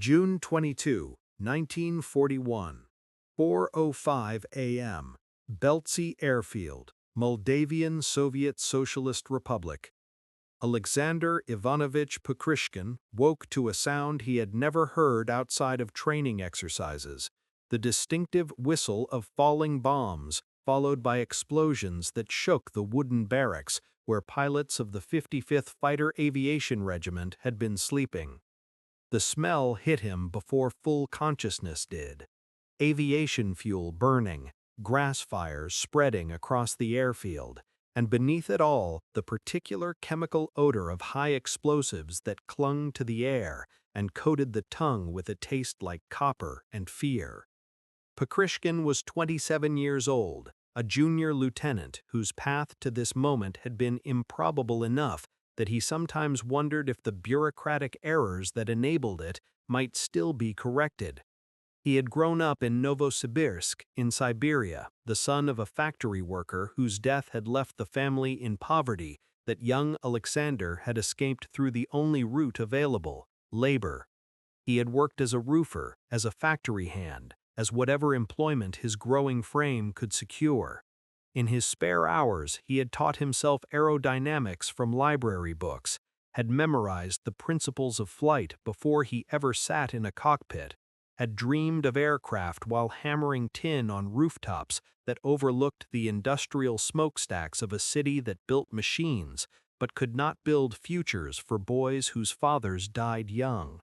June 22, 1941, 4:05 a.m., Beltsy Airfield, Moldavian Soviet Socialist Republic. Aleksandr Ivanovich Pokryshkin woke to a sound he had never heard outside of training exercises, the distinctive whistle of falling bombs, followed by explosions that shook the wooden barracks where pilots of the 55th Fighter Aviation Regiment had been sleeping. The smell hit him before full consciousness did. Aviation fuel burning, grass fires spreading across the airfield, and beneath it all, the particular chemical odor of high explosives that clung to the air and coated the tongue with a taste like copper and fear. Pokryshkin was 27 years old, a junior lieutenant whose path to this moment had been improbable enough that he sometimes wondered if the bureaucratic errors that enabled it might still be corrected. He had grown up in Novosibirsk, in Siberia, the son of a factory worker whose death had left the family in poverty that young Alexander had escaped through the only route available, labor. He had worked as a roofer, as a factory hand, as whatever employment his growing frame could secure. In his spare hours, he had taught himself aerodynamics from library books, had memorized the principles of flight before he ever sat in a cockpit, had dreamed of aircraft while hammering tin on rooftops that overlooked the industrial smokestacks of a city that built machines but could not build futures for boys whose fathers died young.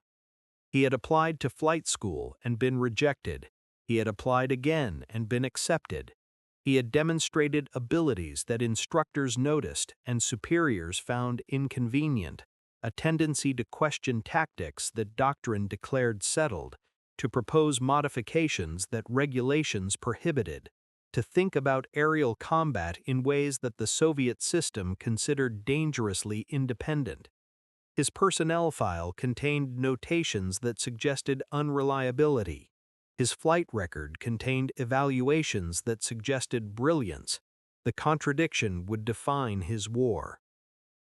He had applied to flight school and been rejected. He had applied again and been accepted. He had demonstrated abilities that instructors noticed and superiors found inconvenient, a tendency to question tactics that doctrine declared settled, to propose modifications that regulations prohibited, to think about aerial combat in ways that the Soviet system considered dangerously independent. His personnel file contained notations that suggested unreliability. His flight record contained evaluations that suggested brilliance. The contradiction would define his war.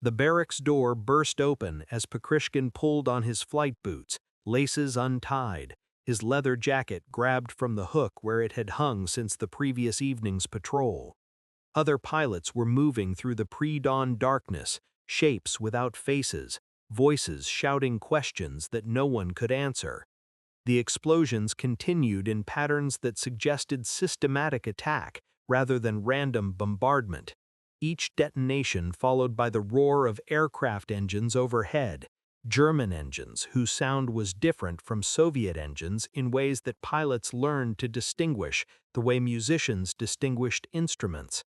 The barracks door burst open as Pokryshkin pulled on his flight boots, laces untied, his leather jacket grabbed from the hook where it had hung since the previous evening's patrol. Other pilots were moving through the pre-dawn darkness, shapes without faces, voices shouting questions that no one could answer. The explosions continued in patterns that suggested systematic attack rather than random bombardment, each detonation followed by the roar of aircraft engines overhead, German engines whose sound was different from Soviet engines in ways that pilots learned to distinguish the way musicians distinguished instruments.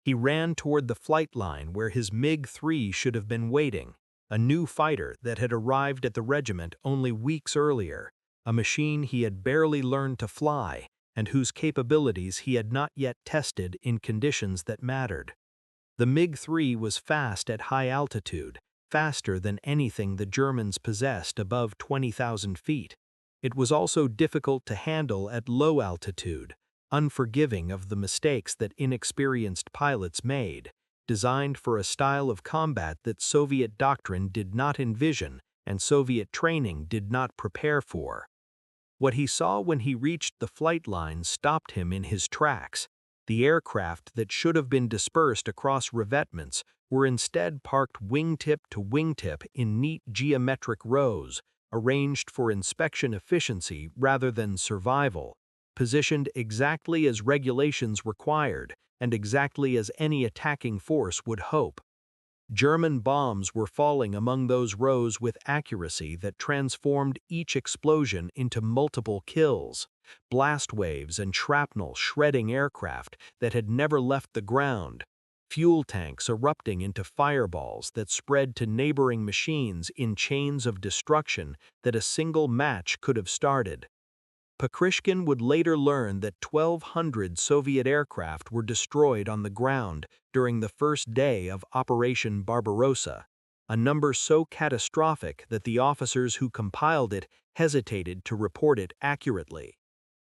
He ran toward the flight line where his MiG-3 should have been waiting, a new fighter that had arrived at the regiment only weeks earlier, a machine he had barely learned to fly and whose capabilities he had not yet tested in conditions that mattered. The MiG-3 was fast at high altitude, faster than anything the Germans possessed above 20,000 feet. It was also difficult to handle at low altitude, unforgiving of the mistakes that inexperienced pilots made, designed for a style of combat that Soviet doctrine did not envision and Soviet training did not prepare for. What he saw when he reached the flight line stopped him in his tracks. The aircraft that should have been dispersed across revetments were instead parked wingtip to wingtip in neat geometric rows, arranged for inspection efficiency rather than survival, positioned exactly as regulations required and exactly as any attacking force would hope. German bombs were falling among those rows with accuracy that transformed each explosion into multiple kills, blast waves and shrapnel shredding aircraft that had never left the ground, fuel tanks erupting into fireballs that spread to neighboring machines in chains of destruction that a single match could have started. Pokryshkin would later learn that 1,200 Soviet aircraft were destroyed on the ground during the first day of Operation Barbarossa, a number so catastrophic that the officers who compiled it hesitated to report it accurately.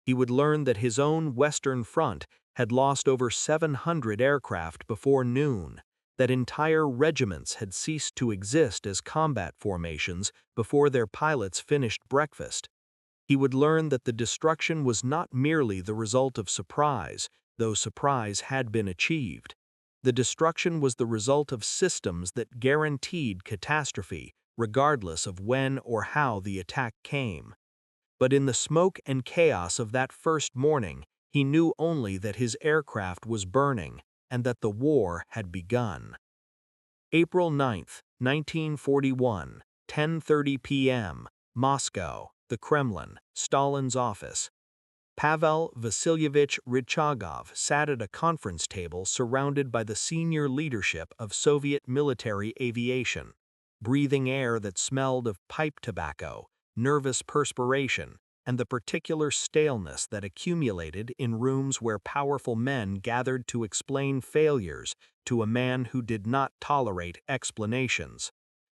He would learn that his own Western Front had lost over 700 aircraft before noon, that entire regiments had ceased to exist as combat formations before their pilots finished breakfast. He would learn that the destruction was not merely the result of surprise, though surprise had been achieved. The destruction was the result of systems that guaranteed catastrophe, regardless of when or how the attack came. But in the smoke and chaos of that first morning, he knew only that his aircraft was burning and that the war had begun. April 9, 1941, 10:30 p.m., Moscow, the Kremlin, Stalin's office. Pavel Vasilyevich Rychagov sat at a conference table surrounded by the senior leadership of Soviet military aviation, breathing air that smelled of pipe tobacco, nervous perspiration, and the particular staleness that accumulated in rooms where powerful men gathered to explain failures to a man who did not tolerate explanations.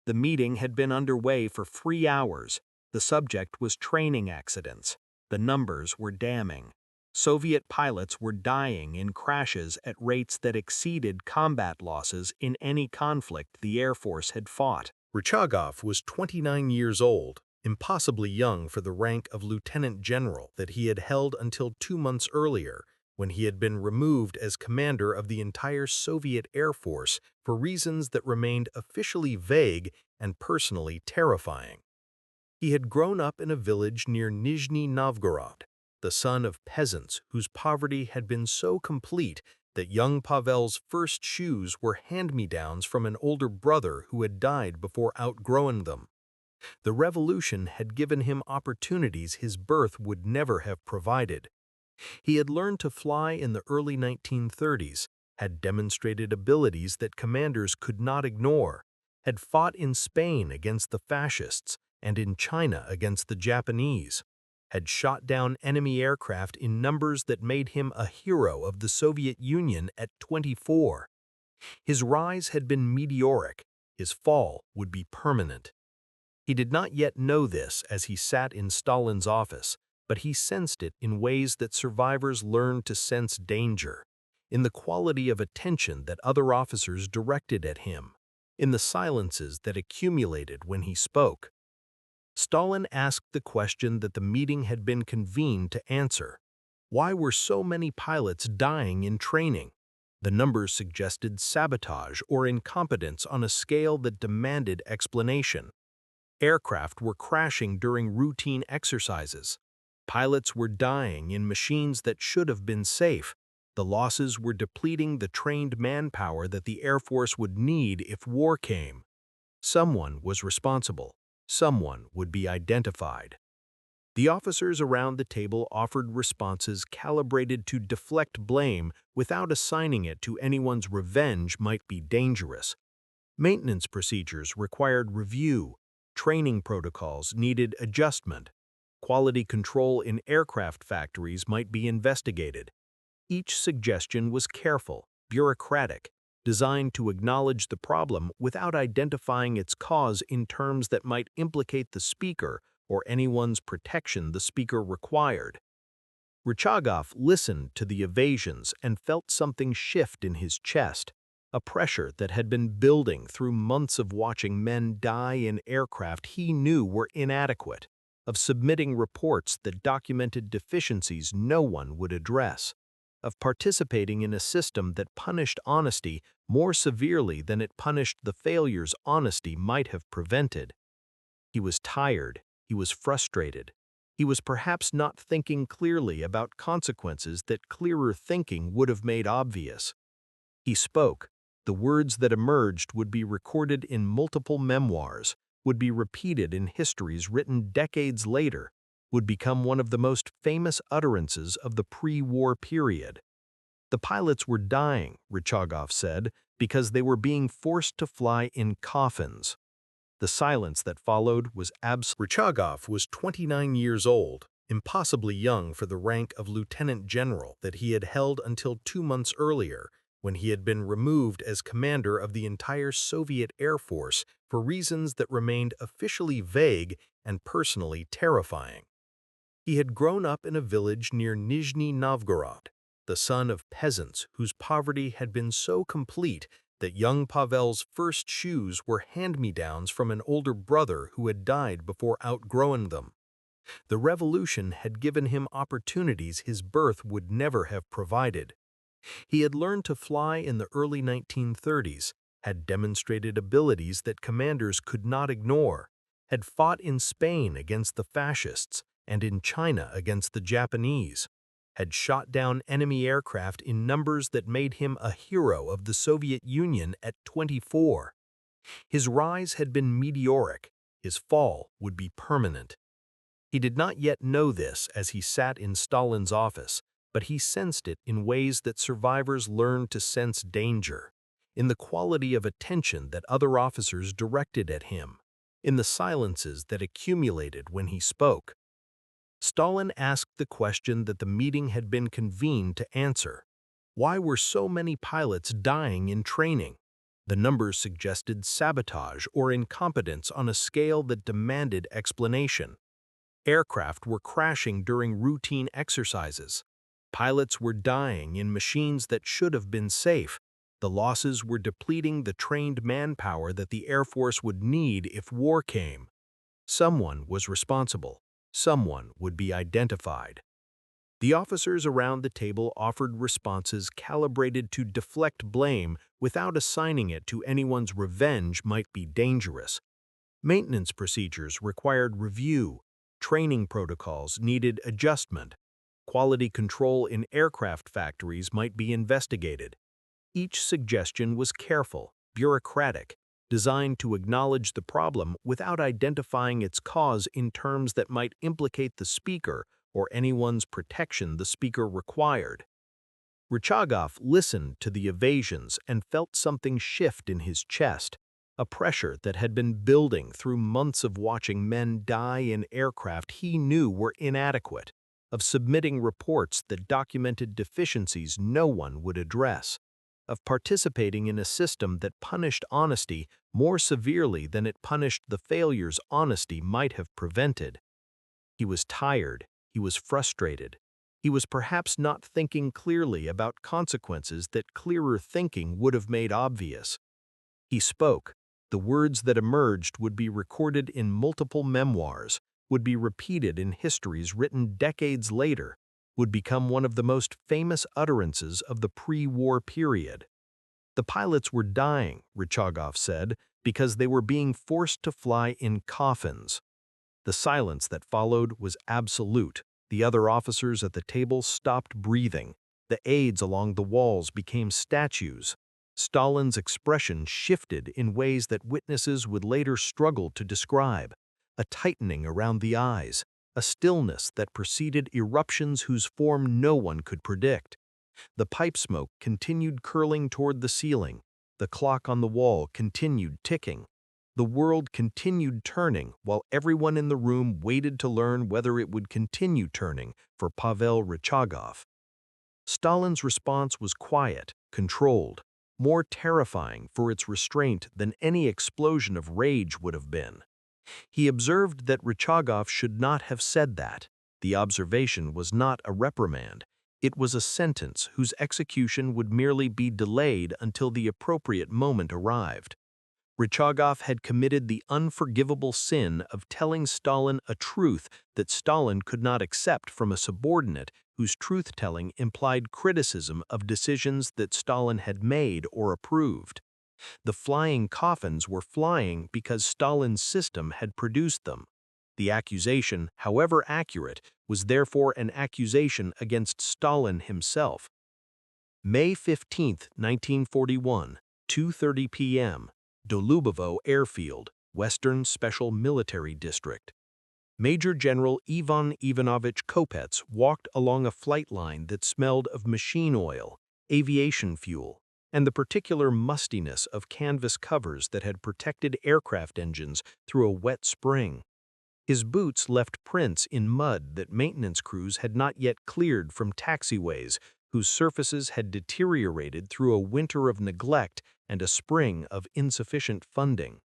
The meeting had been underway for 3 hours. The subject was training accidents. The numbers were damning. Soviet pilots were dying in crashes at rates that exceeded combat losses in any conflict the Air Force had fought. Rychagov was 29 years old, impossibly young for the rank of lieutenant general that he had held until 2 months earlier, when he had been removed as commander of the entire Soviet Air Force for reasons that remained officially vague and personally terrifying. He had grown up in a village near Nizhny Novgorod, the son of peasants whose poverty had been so complete that young Pavel's first shoes were hand-me-downs from an older brother who had died before outgrowing them. The revolution had given him opportunities his birth would never have provided. He had learned to fly in the early 1930s, had demonstrated abilities that commanders could not ignore, had fought in Spain against the fascists and in China against the Japanese, had shot down enemy aircraft in numbers that made him a hero of the Soviet Union at 24. His rise had been meteoric, his fall would be permanent. He did not yet know this as he sat in Stalin's office, but he sensed it in ways that survivors learn to sense danger, in the quality of attention that other officers directed at him, in the silences that accumulated when he spoke. Stalin asked the question that the meeting had been convened to answer. Why were so many pilots dying in training? The numbers suggested sabotage or incompetence on a scale that demanded explanation. Aircraft were crashing during routine exercises. Pilots were dying in machines that should have been safe. The losses were depleting the trained manpower that the Air Force would need if war came. Someone was responsible. Someone would be identified. The officers around the table offered responses calibrated to deflect blame without assigning it to anyone's revenge might be dangerous. Maintenance procedures required review. Training protocols needed adjustment. Quality control in aircraft factories might be investigated. Each suggestion was careful, bureaucratic, designed to acknowledge the problem without identifying its cause in terms that might implicate the speaker or anyone's protection the speaker required. Rychagov listened to the evasions and felt something shift in his chest, a pressure that had been building through months of watching men die in aircraft he knew were inadequate, of submitting reports that documented deficiencies no one would address, of participating in a system that punished honesty more severely than it punished the failures honesty might have prevented. He was tired, he was frustrated. He was perhaps not thinking clearly about consequences that clearer thinking would have made obvious. He spoke. The words that emerged would be recorded in multiple memoirs, would be repeated in histories written decades later, would become one of the most famous utterances of the pre-war period. The pilots were dying, Rychagov said, because they were being forced to fly in coffins. The silence that followed was absolute. Rychagov was 29 years old, impossibly young for the rank of lieutenant general that he had held until 2 months earlier, when he had been removed as commander of the entire Soviet Air Force for reasons that remained officially vague and personally terrifying. He had grown up in a village near Nizhny Novgorod, the son of peasants whose poverty had been so complete that young Pavel's first shoes were hand-me-downs from an older brother who had died before outgrowing them. The revolution had given him opportunities his birth would never have provided. He had learned to fly in the early 1930s, had demonstrated abilities that commanders could not ignore, had fought in Spain against the fascists and in China against the Japanese, had shot down enemy aircraft in numbers that made him a hero of the Soviet Union at 24. His rise had been meteoric, his fall would be permanent. He did not yet know this as he sat in Stalin's office, but he sensed it in ways that survivors learn to sense danger, in the quality of attention that other officers directed at him, in the silences that accumulated when he spoke. Stalin asked the question that the meeting had been convened to answer. Why were so many pilots dying in training? The numbers suggested sabotage or incompetence on a scale that demanded explanation. Aircraft were crashing during routine exercises. Pilots were dying in machines that should have been safe. The losses were depleting the trained manpower that the Air Force would need if war came. Someone was responsible. Someone would be identified. The officers around the table offered responses calibrated to deflect blame without assigning it to anyone's revenge might be dangerous. Maintenance procedures required review. Training protocols needed adjustment. Quality control in aircraft factories might be investigated. Each suggestion was careful, bureaucratic, designed to acknowledge the problem without identifying its cause in terms that might implicate the speaker or anyone's protection the speaker required. Rychagov listened to the evasions and felt something shift in his chest, a pressure that had been building through months of watching men die in aircraft he knew were inadequate, of submitting reports that documented deficiencies no one would address, of participating in a system that punished honesty more severely than it punished the failures honesty might have prevented. He was tired, he was frustrated. He was perhaps not thinking clearly about consequences that clearer thinking would have made obvious. He spoke. The words that emerged would be recorded in multiple memoirs, would be repeated in histories written decades later, would become one of the most famous utterances of the pre-war period. The pilots were dying, Rychagov said, because they were being forced to fly in coffins. The silence that followed was absolute. The other officers at the table stopped breathing. The aides along the walls became statues. Stalin's expression shifted in ways that witnesses would later struggle to describe. A tightening around the eyes, a stillness that preceded eruptions whose form no one could predict. The pipe smoke continued curling toward the ceiling. The clock on the wall continued ticking. The world continued turning while everyone in the room waited to learn whether it would continue turning for Pavel Rychagov. Stalin's response was quiet, controlled, more terrifying for its restraint than any explosion of rage would have been. He observed that Rychagov should not have said that. The observation was not a reprimand. It was a sentence whose execution would merely be delayed until the appropriate moment arrived. Rychagov had committed the unforgivable sin of telling Stalin a truth that Stalin could not accept from a subordinate whose truth-telling implied criticism of decisions that Stalin had made or approved. The flying coffins were flying because Stalin's system had produced them. The accusation, however accurate, was therefore an accusation against Stalin himself. May 15, 1941, 2:30 p.m., Dolubovo Airfield, Western Special Military District. Major General Ivan Ivanovich Kopets walked along a flight line that smelled of machine oil, aviation fuel, and the particular mustiness of canvas covers that had protected aircraft engines through a wet spring. His boots left prints in mud that maintenance crews had not yet cleared from taxiways whose surfaces had deteriorated through a winter of neglect and a spring of insufficient funding.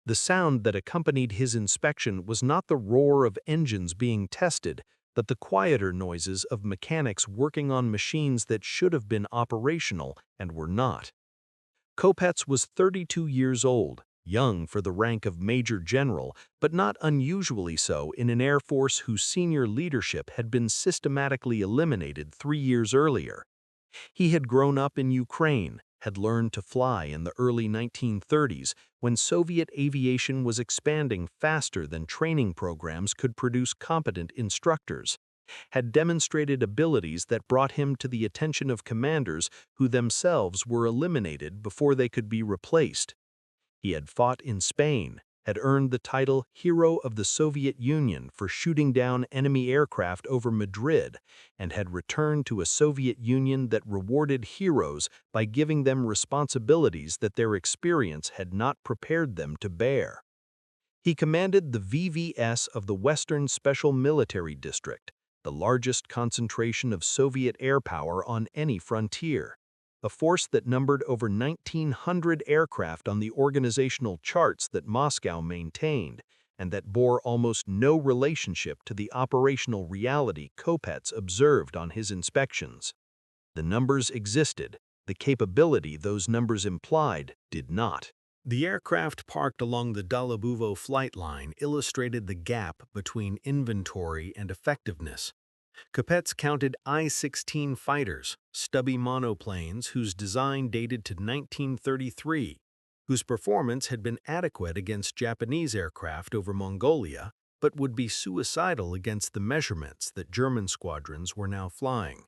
The sound that accompanied his inspection was not the roar of engines being tested, but the quieter noises of mechanics working on machines that should have been operational and were not. Kopets was 32 years old, young for the rank of Major General, but not unusually so in an Air Force whose senior leadership had been systematically eliminated 3 years earlier. He had grown up in Ukraine, had learned to fly in the early 1930s when Soviet aviation was expanding faster than training programs could produce competent instructors, had demonstrated abilities that brought him to the attention of commanders who themselves were eliminated before they could be replaced. He had fought in Spain, had earned the title Hero of the Soviet Union for shooting down enemy aircraft over Madrid, and had returned to a Soviet Union that rewarded heroes by giving them responsibilities that their experience had not prepared them to bear. He commanded the VVS of the Western Special Military District, the largest concentration of Soviet air power on any frontier, a force that numbered over 1,900 aircraft on the organizational charts that Moscow maintained, and that bore almost no relationship to the operational reality Kopets observed on his inspections. The numbers existed, the capability those numbers implied did not. The aircraft parked along the WWII flight line illustrated the gap between inventory and effectiveness. Kopets counted I-16 fighters, stubby monoplanes whose design dated to 1933, whose performance had been adequate against Japanese aircraft over Mongolia, but would be suicidal against the measurements that German squadrons were now flying.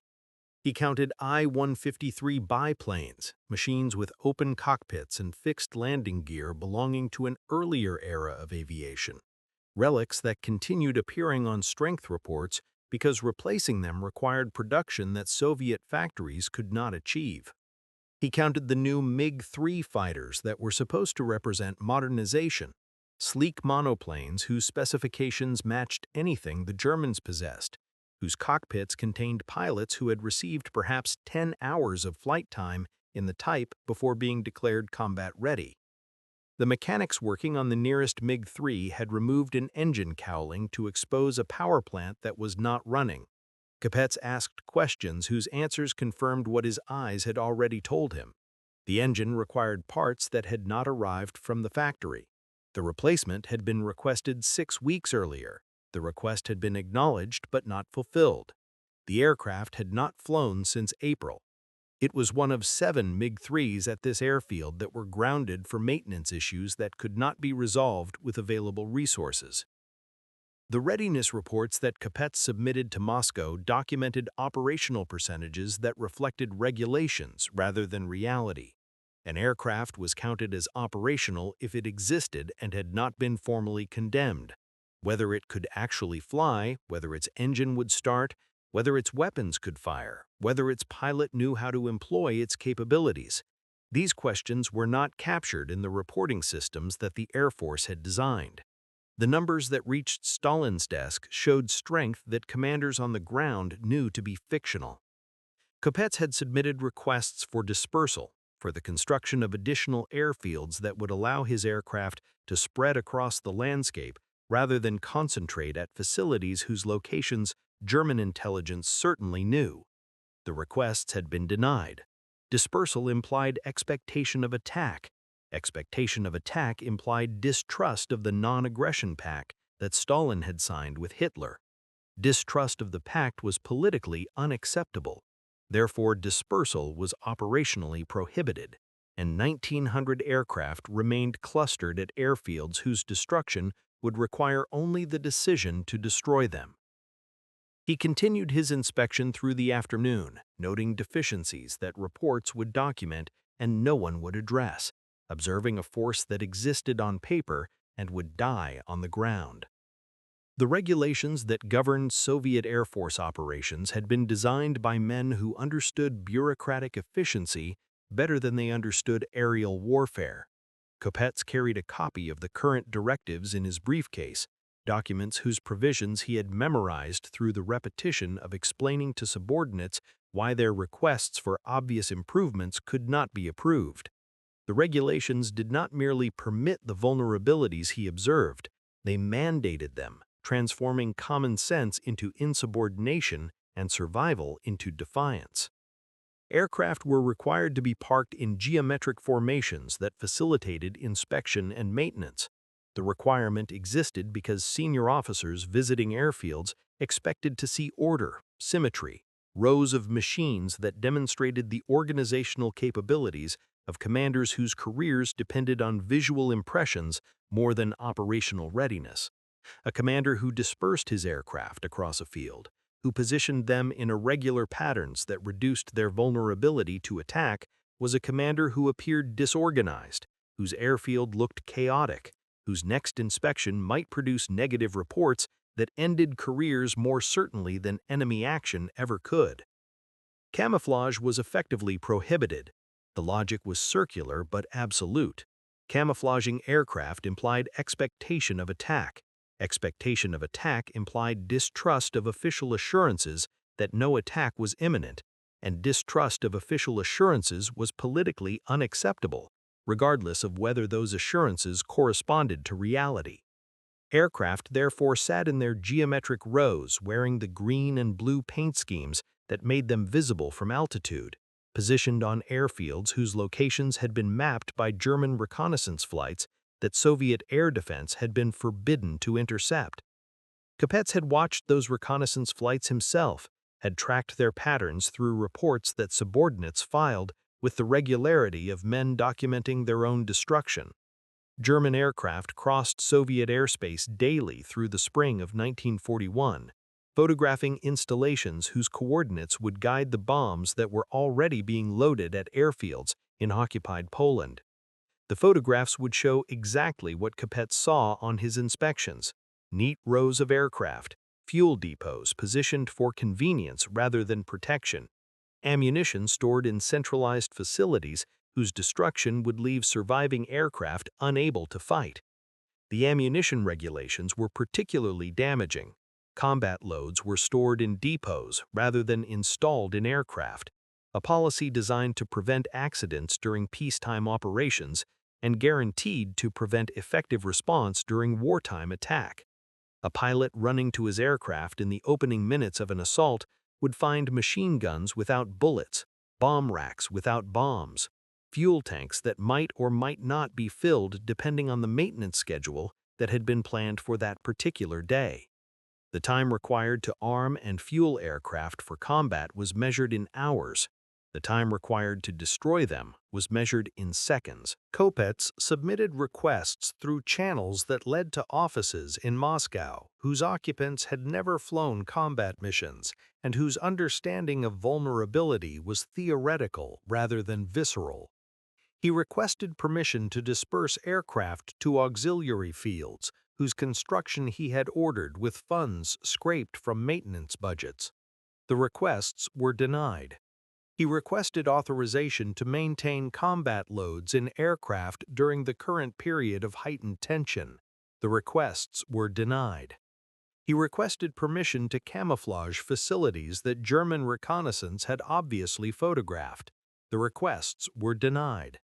He counted I-153 biplanes, machines with open cockpits and fixed landing gear belonging to an earlier era of aviation, relics that continued appearing on strength reports because replacing them required production that Soviet factories could not achieve. He counted the new MiG-3 fighters that were supposed to represent modernization, sleek monoplanes whose specifications matched anything the Germans possessed, whose cockpits contained pilots who had received perhaps 10 hours of flight time in the type before being declared combat ready. The mechanics working on the nearest MiG-3 had removed an engine cowling to expose a power plant that was not running. Kopets asked questions whose answers confirmed what his eyes had already told him. The engine required parts that had not arrived from the factory. The replacement had been requested 6 weeks earlier. The request had been acknowledged but not fulfilled. The aircraft had not flown since April. It was one of 7 MiG-3s at this airfield that were grounded for maintenance issues that could not be resolved with available resources. The readiness reports that Kopets submitted to Moscow documented operational percentages that reflected regulations rather than reality. An aircraft was counted as operational if it existed and had not been formally condemned. Whether it could actually fly, whether its engine would start, whether its weapons could fire, whether its pilot knew how to employ its capabilities. These questions were not captured in the reporting systems that the Air Force had designed. The numbers that reached Stalin's desk showed strength that commanders on the ground knew to be fictional. Kopets had submitted requests for dispersal, for the construction of additional airfields that would allow his aircraft to spread across the landscape rather than concentrate at facilities whose locations German intelligence certainly knew. The requests had been denied. Dispersal implied expectation of attack. Expectation of attack implied distrust of the non-aggression pact that Stalin had signed with Hitler. Distrust of the pact was politically unacceptable. Therefore, dispersal was operationally prohibited, and 1,900 aircraft remained clustered at airfields whose destruction would require only the decision to destroy them. He continued his inspection through the afternoon, noting deficiencies that reports would document and no one would address, observing a force that existed on paper and would die on the ground. The regulations that governed Soviet Air Force operations had been designed by men who understood bureaucratic efficiency better than they understood aerial warfare. Kopets carried a copy of the current directives in his briefcase, documents whose provisions he had memorized through the repetition of explaining to subordinates why their requests for obvious improvements could not be approved. The regulations did not merely permit the vulnerabilities he observed, they mandated them, transforming common sense into insubordination and survival into defiance. Aircraft were required to be parked in geometric formations that facilitated inspection and maintenance. The requirement existed because senior officers visiting airfields expected to see order, symmetry, rows of machines that demonstrated the organizational capabilities of commanders whose careers depended on visual impressions more than operational readiness. A commander who dispersed his aircraft across a field, who positioned them in irregular patterns that reduced their vulnerability to attack, was a commander who appeared disorganized, whose airfield looked chaotic, whose next inspection might produce negative reports that ended careers more certainly than enemy action ever could. Camouflage was effectively prohibited. The logic was circular but absolute. Camouflaging aircraft implied expectation of attack. Expectation of attack implied distrust of official assurances that no attack was imminent, and distrust of official assurances was politically unacceptable, regardless of whether those assurances corresponded to reality. Aircraft therefore sat in their geometric rows wearing the green and blue paint schemes that made them visible from altitude, positioned on airfields whose locations had been mapped by German reconnaissance flights that Soviet air defense had been forbidden to intercept. Kopets had watched those reconnaissance flights himself, had tracked their patterns through reports that subordinates filed with the regularity of men documenting their own destruction. German aircraft crossed Soviet airspace daily through the spring of 1941, photographing installations whose coordinates would guide the bombs that were already being loaded at airfields in occupied Poland. The photographs would show exactly what Kopets saw on his inspections: neat rows of aircraft, fuel depots positioned for convenience rather than protection, ammunition stored in centralized facilities whose destruction would leave surviving aircraft unable to fight. The ammunition regulations were particularly damaging. Combat loads were stored in depots rather than installed in aircraft, a policy designed to prevent accidents during peacetime operations and guaranteed to prevent effective response during wartime attack. A pilot running to his aircraft in the opening minutes of an assault would find machine guns without bullets, bomb racks without bombs, fuel tanks that might or might not be filled depending on the maintenance schedule that had been planned for that particular day. The time required to arm and fuel aircraft for combat was measured in hours. The time required to destroy them was measured in seconds. Kopets submitted requests through channels that led to offices in Moscow, whose occupants had never flown combat missions and whose understanding of vulnerability was theoretical rather than visceral. He requested permission to disperse aircraft to auxiliary fields, whose construction he had ordered with funds scraped from maintenance budgets. The requests were denied. He requested authorization to maintain combat loads in aircraft during the current period of heightened tension. The requests were denied. He requested permission to camouflage facilities that German reconnaissance had obviously photographed. The requests were denied.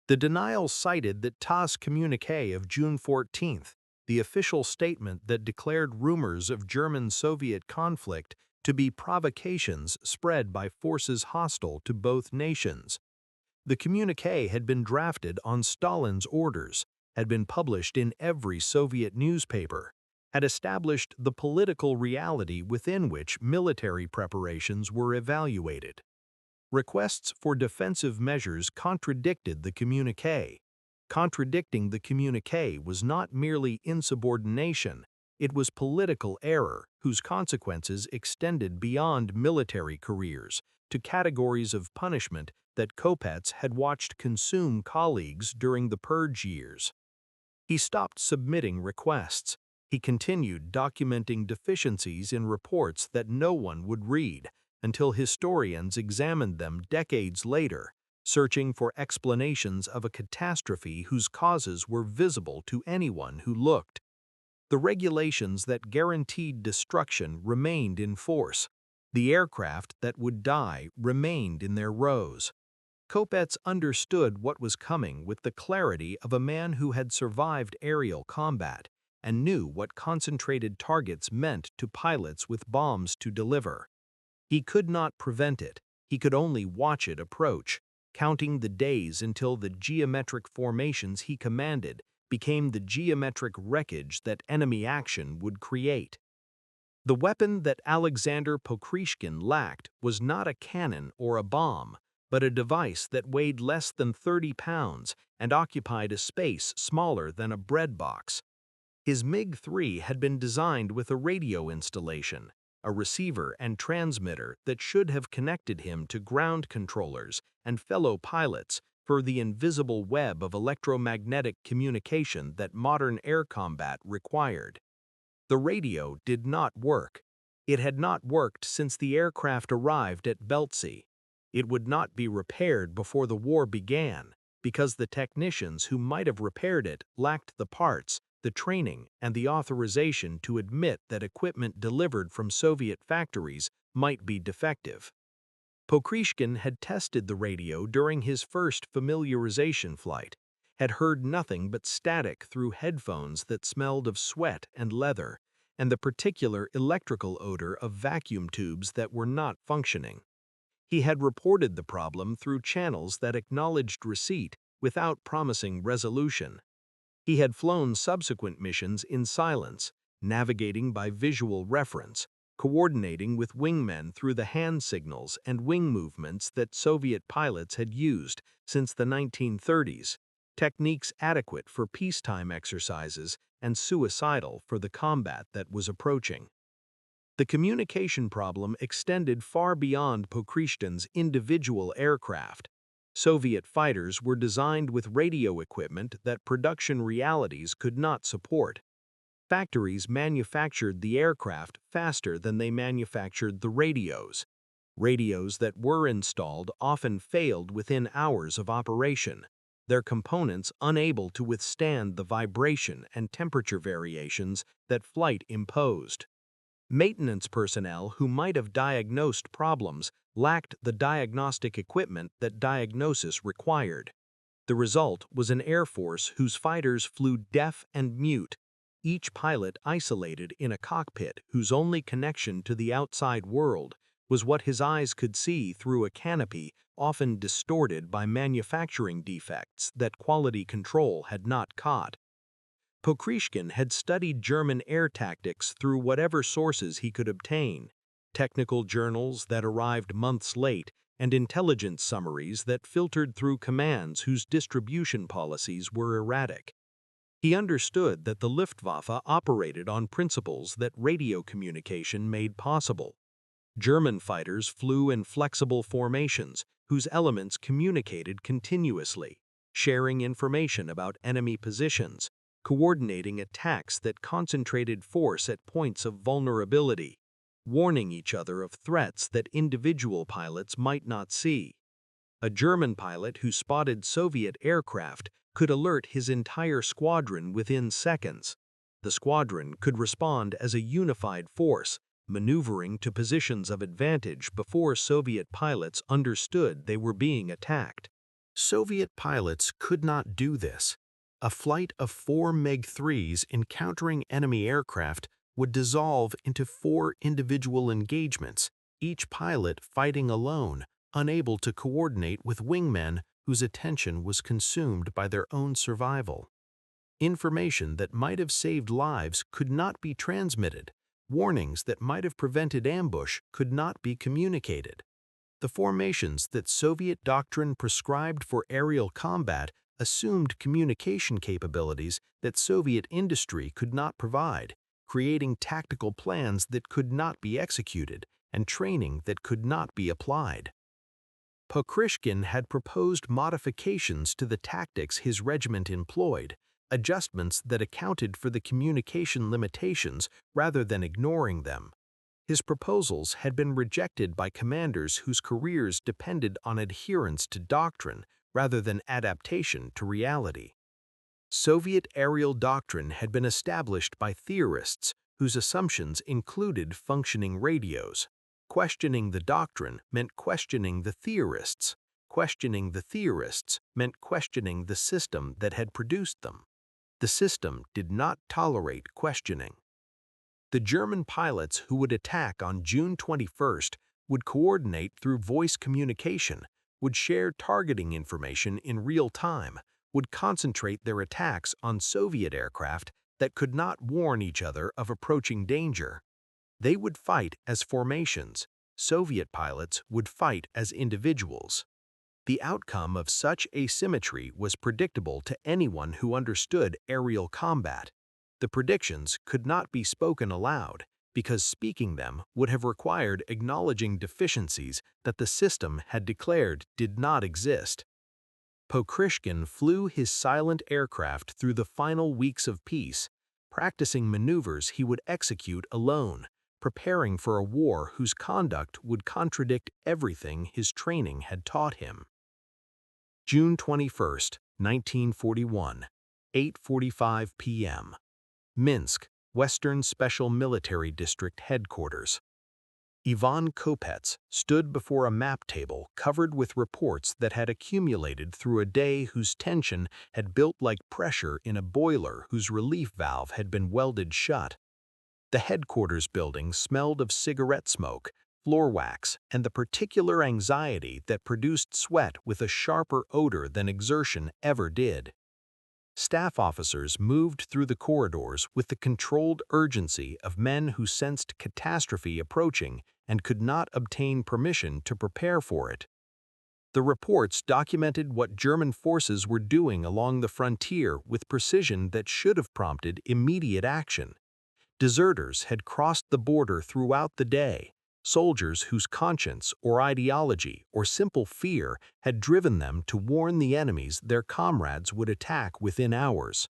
The denial cited the TASS communiqué of June 14, the official statement that declared rumors of German-Soviet conflict to be provocations spread by forces hostile to both nations. The communiqué had been drafted on Stalin's orders, had been published in every Soviet newspaper, had established the political reality within which military preparations were evaluated. Requests for defensive measures contradicted the communiqué. Contradicting the communiqué was not merely insubordination, it was political error whose consequences extended beyond military careers to categories of punishment that Kopets had watched consume colleagues during the purge years. He stopped submitting requests. He continued documenting deficiencies in reports that no one would read until historians examined them decades later, searching for explanations of a catastrophe whose causes were visible to anyone who looked. The regulations that guaranteed destruction remained in force. The aircraft that would die remained in their rows. Kopets understood what was coming with the clarity of a man who had survived aerial combat and knew what concentrated targets meant to pilots with bombs to deliver. He could not prevent it. He could only watch it approach, counting the days until the geometric formations he commanded became the geometric wreckage that enemy action would create. The weapon that Aleksandr Pokryshkin lacked was not a cannon or a bomb, but a device that weighed less than 30 pounds and occupied a space smaller than a bread box. His MiG-3 had been designed with a radio installation, a receiver and transmitter that should have connected him to ground controllers and fellow pilots for the invisible web of electromagnetic communication that modern air combat required. The radio did not work. It had not worked since the aircraft arrived at Beltsy. It would not be repaired before the war began, because the technicians who might have repaired it lacked the parts, the training, and the authorization to admit that equipment delivered from Soviet factories might be defective. Pokryshkin had tested the radio during his first familiarization flight, had heard nothing but static through headphones that smelled of sweat and leather, and the particular electrical odor of vacuum tubes that were not functioning. He had reported the problem through channels that acknowledged receipt without promising resolution. He had flown subsequent missions in silence, navigating by visual reference, coordinating with wingmen through the hand signals and wing movements that Soviet pilots had used since the 1930s, techniques adequate for peacetime exercises and suicidal for the combat that was approaching. The communication problem extended far beyond Pokryshkin's individual aircraft. Soviet fighters were designed with radio equipment that production realities could not support. Factories manufactured the aircraft faster than they manufactured the radios. Radios that were installed often failed within hours of operation, their components unable to withstand the vibration and temperature variations that flight imposed. Maintenance personnel who might have diagnosed problems lacked the diagnostic equipment that diagnosis required. The result was an air force whose fighters flew deaf and mute, each pilot isolated in a cockpit whose only connection to the outside world was what his eyes could see through a canopy often distorted by manufacturing defects that quality control had not caught. Pokryshkin had studied German air tactics through whatever sources he could obtain, technical journals that arrived months late and intelligence summaries that filtered through commands whose distribution policies were erratic. He understood that the Luftwaffe operated on principles that radio communication made possible. German fighters flew in flexible formations whose elements communicated continuously, sharing information about enemy positions, coordinating attacks that concentrated force at points of vulnerability, warning each other of threats that individual pilots might not see. A German pilot who spotted Soviet aircraft could alert his entire squadron within seconds. The squadron could respond as a unified force, maneuvering to positions of advantage before Soviet pilots understood they were being attacked. Soviet pilots could not do this. A flight of 4 MiG-3s encountering enemy aircraft would dissolve into 4 individual engagements, each pilot fighting alone, unable to coordinate with wingmen whose attention was consumed by their own survival. Information that might have saved lives could not be transmitted. Warnings that might have prevented ambush could not be communicated. The formations that Soviet doctrine prescribed for aerial combat assumed communication capabilities that Soviet industry could not provide, creating tactical plans that could not be executed and training that could not be applied. Pokryshkin had proposed modifications to the tactics his regiment employed, adjustments that accounted for the communication limitations rather than ignoring them. His proposals had been rejected by commanders whose careers depended on adherence to doctrine rather than adaptation to reality. Soviet aerial doctrine had been established by theorists whose assumptions included functioning radios. Questioning the doctrine meant questioning the theorists. Questioning the theorists meant questioning the system that had produced them. The system did not tolerate questioning. The German pilots who would attack on June 21st would coordinate through voice communication, would share targeting information in real time, would concentrate their attacks on Soviet aircraft that could not warn each other of approaching danger. They would fight as formations. Soviet pilots would fight as individuals. The outcome of such asymmetry was predictable to anyone who understood aerial combat. The predictions could not be spoken aloud, because speaking them would have required acknowledging deficiencies that the system had declared did not exist. Pokryshkin flew his silent aircraft through the final weeks of peace, practicing maneuvers he would execute alone, preparing for a war whose conduct would contradict everything his training had taught him. June 21, 1941, 8:45 p.m. Minsk, Western Special Military District Headquarters. Ivan Kopets stood before a map table covered with reports that had accumulated through a day whose tension had built like pressure in a boiler whose relief valve had been welded shut. The headquarters building smelled of cigarette smoke, floor wax, and the particular anxiety that produced sweat with a sharper odor than exertion ever did. Staff officers moved through the corridors with the controlled urgency of men who sensed catastrophe approaching and could not obtain permission to prepare for it. The reports documented what German forces were doing along the frontier with precision that should have prompted immediate action. Deserters had crossed the border throughout the day, soldiers whose conscience or ideology or simple fear had driven them to warn the enemies their comrades would attack within hours.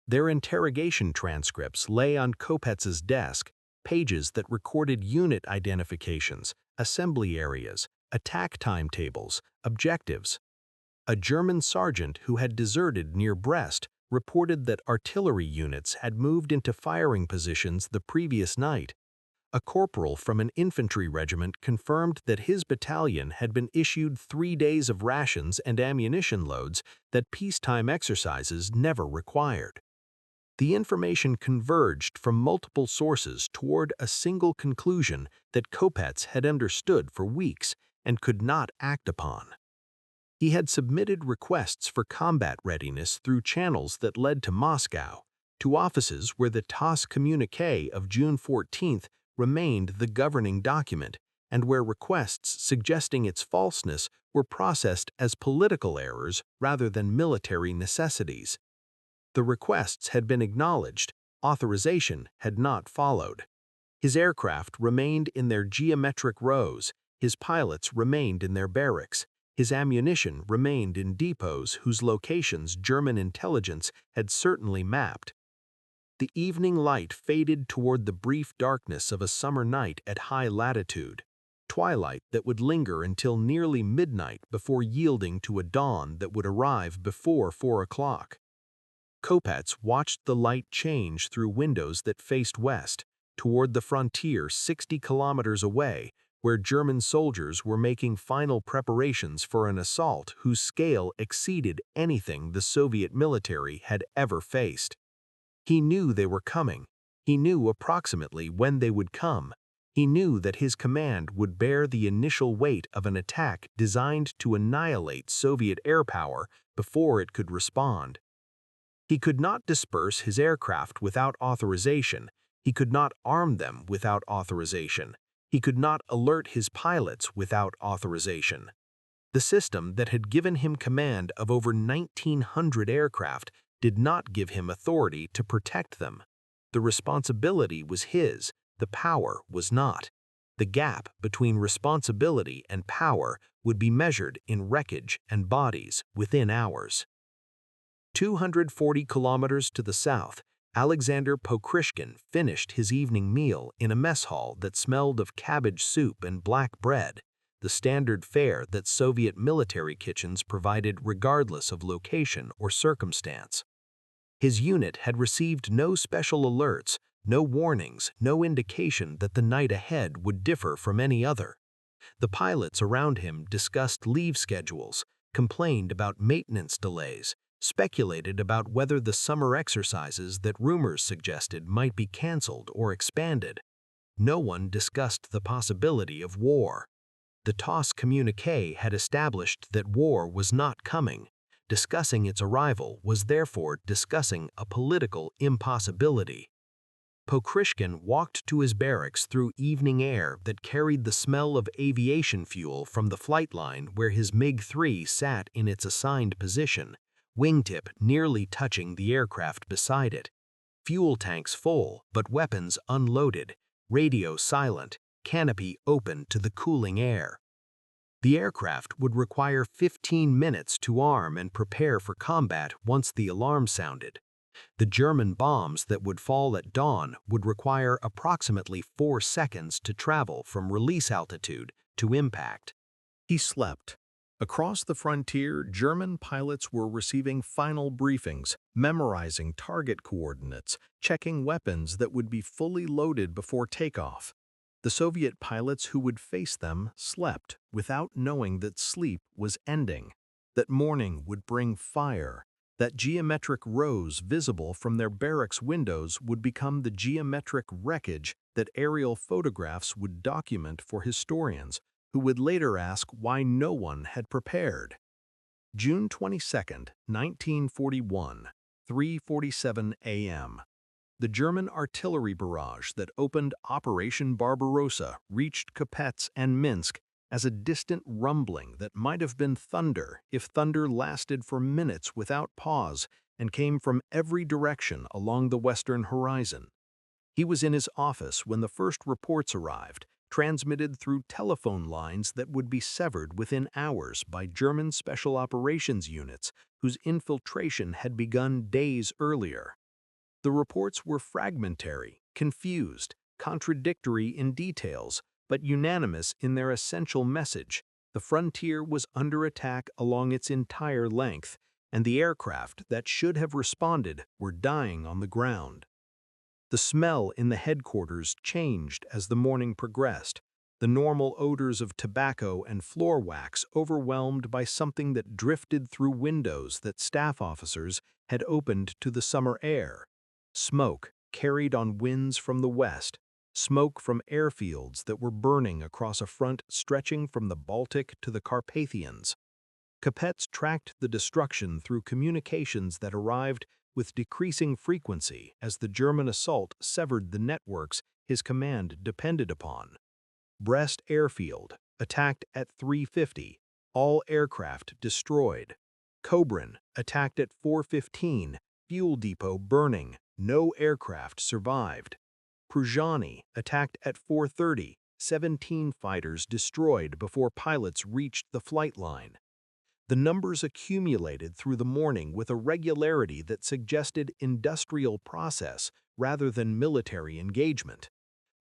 Their interrogation transcripts lay on Kopets's desk, pages that recorded unit identifications, assembly areas, attack timetables, objectives. A German sergeant who had deserted near Brest reported that artillery units had moved into firing positions the previous night. A corporal from an infantry regiment confirmed that his battalion had been issued 3 days of rations and ammunition loads that peacetime exercises never required. The information converged from multiple sources toward a single conclusion that Kopets had understood for weeks and could not act upon. He had submitted requests for combat readiness through channels that led to Moscow, to offices where the TASS communiqué of June 14th remained the governing document, and where requests suggesting its falseness were processed as political errors rather than military necessities. The requests had been acknowledged, authorization had not followed. His aircraft remained in their geometric rows, his pilots remained in their barracks, his ammunition remained in depots whose locations German intelligence had certainly mapped. The evening light faded toward the brief darkness of a summer night at high latitude, twilight that would linger until nearly midnight before yielding to a dawn that would arrive before 4 o'clock. Kopets watched the light change through windows that faced west, toward the frontier 60 kilometers away, where German soldiers were making final preparations for an assault whose scale exceeded anything the Soviet military had ever faced. He knew they were coming. He knew approximately when they would come. He knew that his command would bear the initial weight of an attack designed to annihilate Soviet air power before it could respond. He could not disperse his aircraft without authorization. He could not arm them without authorization. He could not alert his pilots without authorization. The system that had given him command of over 1,900 aircraft did not give him authority to protect them. The responsibility was his, the power was not. The gap between responsibility and power would be measured in wreckage and bodies within hours. 240 kilometers to the south, Aleksandr Pokryshkin finished his evening meal in a mess hall that smelled of cabbage soup and black bread, the standard fare that Soviet military kitchens provided regardless of location or circumstance. His unit had received no special alerts, no warnings, no indication that the night ahead would differ from any other. The pilots around him discussed leave schedules, complained about maintenance delays, speculated about whether the summer exercises that rumors suggested might be canceled or expanded. no one discussed the possibility of war. The TOS communique had established that war was not coming. Discussing its arrival was therefore discussing a political impossibility. Pokryshkin walked to his barracks through evening air that carried the smell of aviation fuel from the flight line where his MiG-3 sat in its assigned position, wingtip nearly touching the aircraft beside it. Fuel tanks full, but weapons unloaded, radio silent, canopy open to the cooling air. The aircraft would require 15 minutes to arm and prepare for combat once the alarm sounded. The German bombs that would fall at dawn would require approximately 4 seconds to travel from release altitude to impact. He slept. Across the frontier, German pilots were receiving final briefings, memorizing target coordinates, checking weapons that would be fully loaded before takeoff. The Soviet pilots who would face them slept without knowing that sleep was ending, that morning would bring fire, that geometric rows visible from their barracks windows would become the geometric wreckage that aerial photographs would document for historians, who would later ask why no one had prepared. June 22, 1941, 3:47 a.m. The German artillery barrage that opened Operation Barbarossa reached Kopets and Minsk as a distant rumbling that might have been thunder if thunder lasted for minutes without pause and came from every direction along the western horizon. He was in his office when the first reports arrived, transmitted through telephone lines that would be severed within hours by German special operations units whose infiltration had begun days earlier. The reports were fragmentary, confused, contradictory in details, but unanimous in their essential message. The frontier was under attack along its entire length, and the aircraft that should have responded were dying on the ground. The smell in the headquarters changed as the morning progressed, the normal odors of tobacco and floor wax overwhelmed by something that drifted through windows that staff officers had opened to the summer air. Smoke carried on winds from the west, smoke from airfields that were burning across a front stretching from the Baltic to the Carpathians. Kopets tracked the destruction through communications that arrived with decreasing frequency as the German assault severed the networks his command depended upon. Brest Airfield, attacked at 3:50, all aircraft destroyed. Kobrin, attacked at 4:15, fuel depot burning, no aircraft survived. Pruzhany, attacked at 4:30, 17 fighters destroyed before pilots reached the flight line. The numbers accumulated through the morning with a regularity that suggested industrial process rather than military engagement.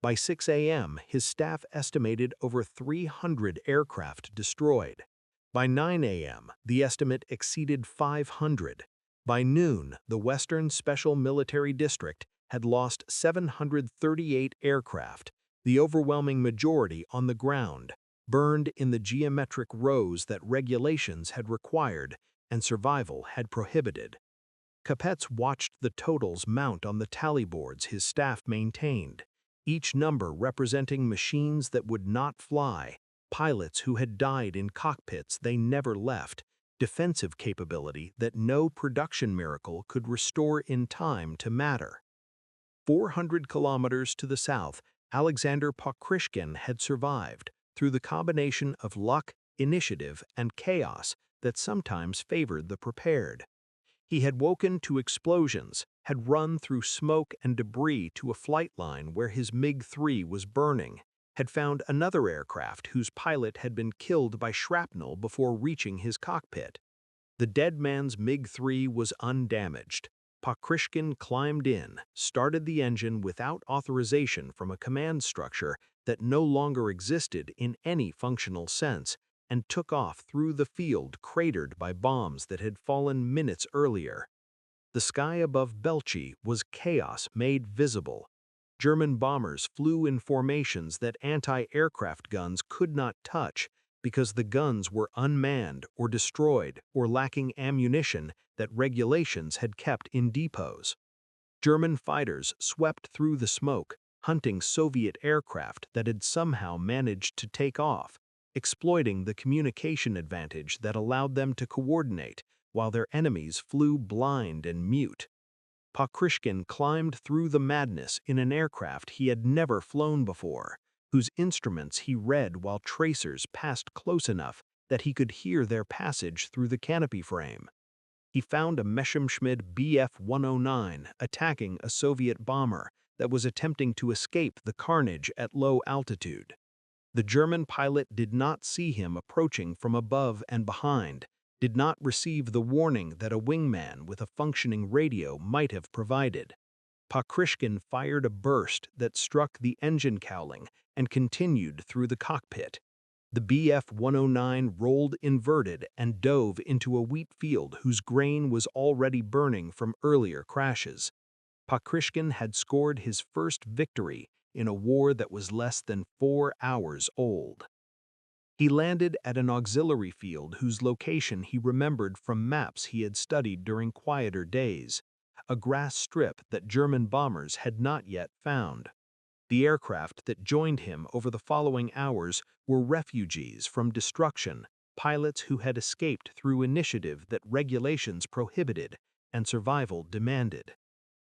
By 6 a.m., his staff estimated over 300 aircraft destroyed. By 9 a.m., the estimate exceeded 500. By noon, the Western Special Military District had lost 738 aircraft, the overwhelming majority on the ground, burned in the geometric rows that regulations had required and survival had prohibited. Kopets watched the totals mount on the tally boards his staff maintained, each number representing machines that would not fly, pilots who had died in cockpits they never left, defensive capability that no production miracle could restore in time to matter. 400 kilometers to the south, Aleksandr Pokryshkin had survived through the combination of luck, initiative, and chaos that sometimes favored the prepared. He had woken to explosions, had run through smoke and debris to a flight line where his MiG-3 was burning, had found another aircraft whose pilot had been killed by shrapnel before reaching his cockpit. The dead man's MiG-3 was undamaged. Pokryshkin climbed in, started the engine without authorization from a command structure that no longer existed in any functional sense, and took off through the field cratered by bombs that had fallen minutes earlier. The sky above Belchy was chaos made visible. German bombers flew in formations that anti-aircraft guns could not touch because the guns were unmanned or destroyed or lacking ammunition that regulations had kept in depots. German fighters swept through the smoke, hunting Soviet aircraft that had somehow managed to take off, exploiting the communication advantage that allowed them to coordinate while their enemies flew blind and mute. Pokryshkin climbed through the madness in an aircraft he had never flown before, whose instruments he read while tracers passed close enough that he could hear their passage through the canopy frame. He found a Messerschmitt Bf-109 attacking a Soviet bomber that was attempting to escape the carnage at low altitude. The German pilot did not see him approaching from above and behind, did not receive the warning that a wingman with a functioning radio might have provided. Pokryshkin fired a burst that struck the engine cowling and continued through the cockpit. The Bf-109 rolled inverted and dove into a wheat field whose grain was already burning from earlier crashes. Pokryshkin had scored his first victory in a war that was less than 4 hours old. He landed at an auxiliary field whose location he remembered from maps he had studied during quieter days, a grass strip that German bombers had not yet found. The aircraft that joined him over the following hours were refugees from destruction, pilots who had escaped through initiative that regulations prohibited and survival demanded.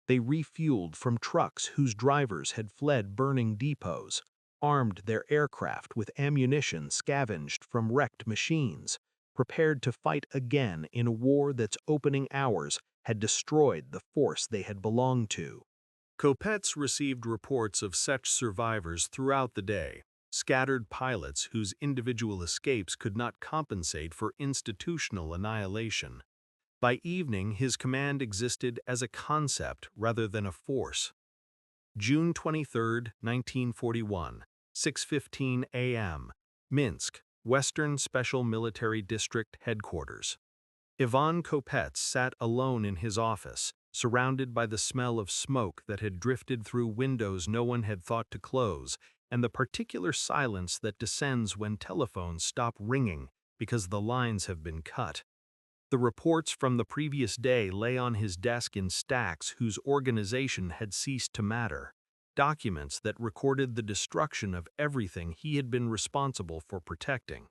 They refueled from trucks whose drivers had fled burning depots, armed their aircraft with ammunition scavenged from wrecked machines, prepared to fight again in a war that's opening hours had destroyed the force they had belonged to. Kopets received reports of such survivors throughout the day, scattered pilots whose individual escapes could not compensate for institutional annihilation. By evening, his command existed as a concept rather than a force. June 23, 1941, 6:15 a.m., Minsk, Western Special Military District Headquarters. Ivan Kopets sat alone in his office, surrounded by the smell of smoke that had drifted through windows no one had thought to close, and the particular silence that descends when telephones stop ringing because the lines have been cut. The reports from the previous day lay on his desk in stacks whose organization had ceased to matter, documents that recorded the destruction of everything he had been responsible for protecting.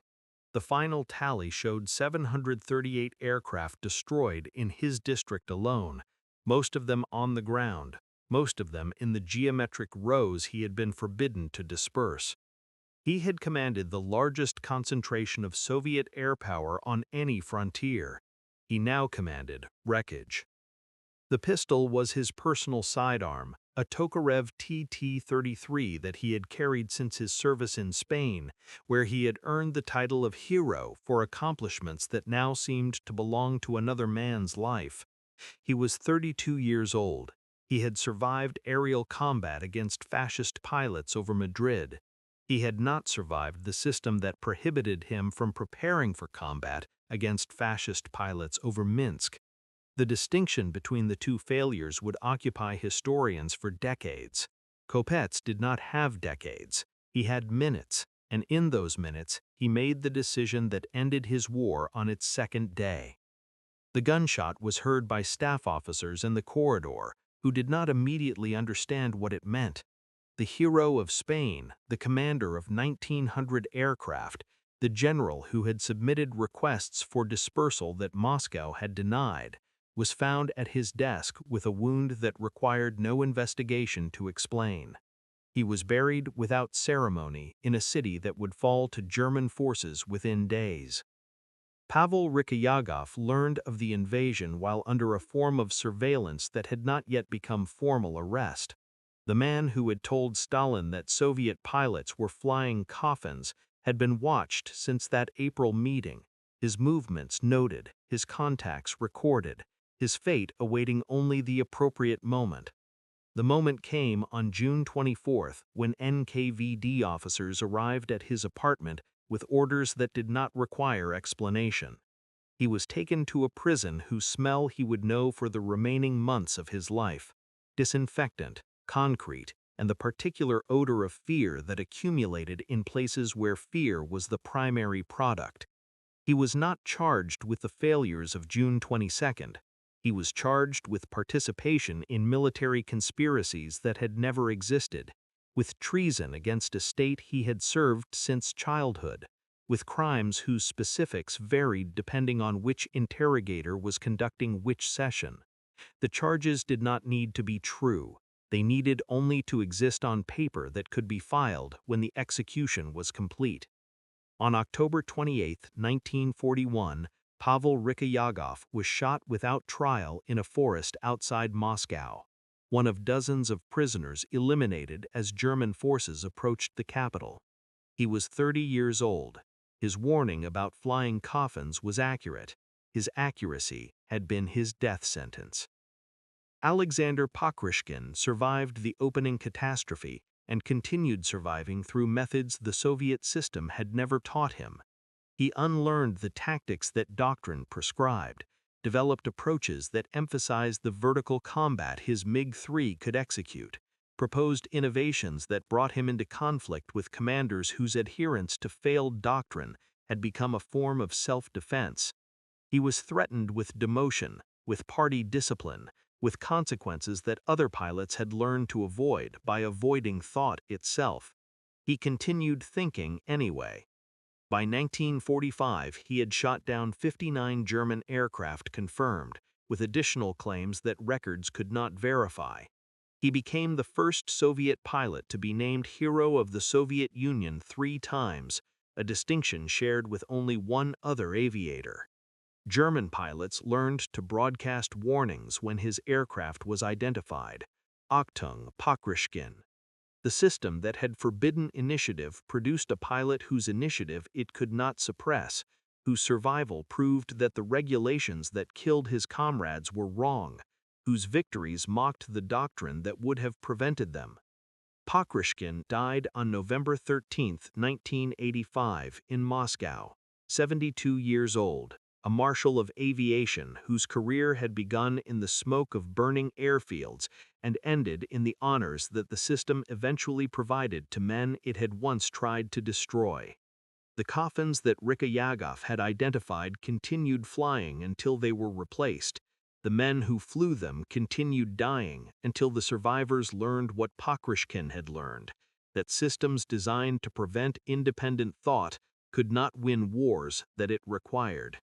The final tally showed 738 aircraft destroyed in his district alone, most of them on the ground, most of them in the geometric rows he had been forbidden to disperse. He had commanded the largest concentration of Soviet air power on any frontier. He now commanded wreckage. The pistol was his personal sidearm, a Tokarev TT-33 that he had carried since his service in Spain, where he had earned the title of hero for accomplishments that now seemed to belong to another man's life. He was 32 years old. He had survived aerial combat against fascist pilots over Madrid. He had not survived the system that prohibited him from preparing for combat against fascist pilots over Minsk. The distinction between the two failures would occupy historians for decades. Kopets did not have decades. He had minutes, and in those minutes, he made the decision that ended his war on its second day. The gunshot was heard by staff officers in the corridor, who did not immediately understand what it meant. The hero of Spain, the commander of 1,900 aircraft, the general who had submitted requests for dispersal that Moscow had denied, was found at his desk with a wound that required no investigation to explain. He was buried without ceremony in a city that would fall to German forces within days. Pavel Rychagov learned of the invasion while under a form of surveillance that had not yet become formal arrest. The man who had told Stalin that Soviet pilots were flying Coffins had been watched since that April meeting, his movements noted, his contacts recorded, his fate awaiting only the appropriate moment. The moment came on June 24 when NKVD officers arrived at his apartment with orders that did not require explanation. He was taken to a prison whose smell he would know for the remaining months of his life: disinfectant, concrete, and the particular odor of fear that accumulated in places where fear was the primary product. He was not charged with the failures of June 22. He was charged with participation in military conspiracies that had never existed. with treason against a state he had served since childhood, with crimes whose specifics varied depending on which interrogator was conducting which session. The charges did not need to be true. They needed only to exist on paper that could be filed when the execution was complete. On October 28, 1941, Pavel Rychagov was shot without trial in a forest outside Moscow, one of dozens of prisoners eliminated as German forces approached the capital. He was 30 years old. His warning about flying coffins was accurate. His accuracy had been his death sentence. Aleksandr Pokryshkin survived the opening catastrophe and continued surviving through methods the Soviet system had never taught him. He unlearned the tactics that doctrine prescribed, developed approaches that emphasized the vertical combat his MiG-3 could execute, proposed innovations that brought him into conflict with commanders whose adherence to failed doctrine had become a form of self-defense. He was threatened with demotion, with party discipline, with consequences that other pilots had learned to avoid by avoiding thought itself. He continued thinking anyway. By 1945, he had shot down 59 German aircraft confirmed, with additional claims that records could not verify. He became the first Soviet pilot to be named Hero of the Soviet Union 3 times, a distinction shared with only one other aviator. German pilots learned to broadcast warnings when his aircraft was identified. Achtung, Pokryshkin. The system that had forbidden initiative produced a pilot whose initiative it could not suppress, whose survival proved that the regulations that killed his comrades were wrong, whose victories mocked the doctrine that would have prevented them. Pokryshkin died on November 13, 1985, in Moscow, 72 years old, a marshal of aviation whose career had begun in the smoke of burning airfields and ended in the honors that the system eventually provided to men it had once tried to destroy. The coffins that Rychagov had identified continued flying until they were replaced. The men who flew them continued dying until the survivors learned what Pokryshkin had learned, that systems designed to prevent independent thought could not win wars that it required.